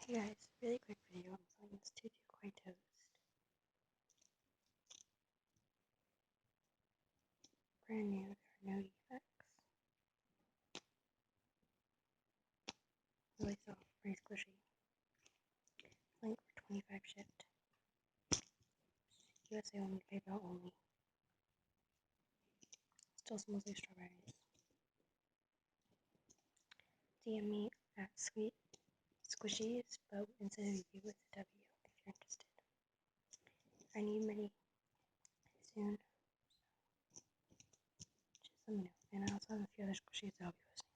Hey guys, really quick video. I'm selling this Tutu Koi toast. Brand new, there are no defects. Really soft, very squishy. Link for 25 shipped. USA only, PayPal only. Still smells like strawberries. DM me at Sweet Squishies, but instead of U with a W if you're interested. I need many soon. Just let me know. And I also have a few other squishies that I'll be posting.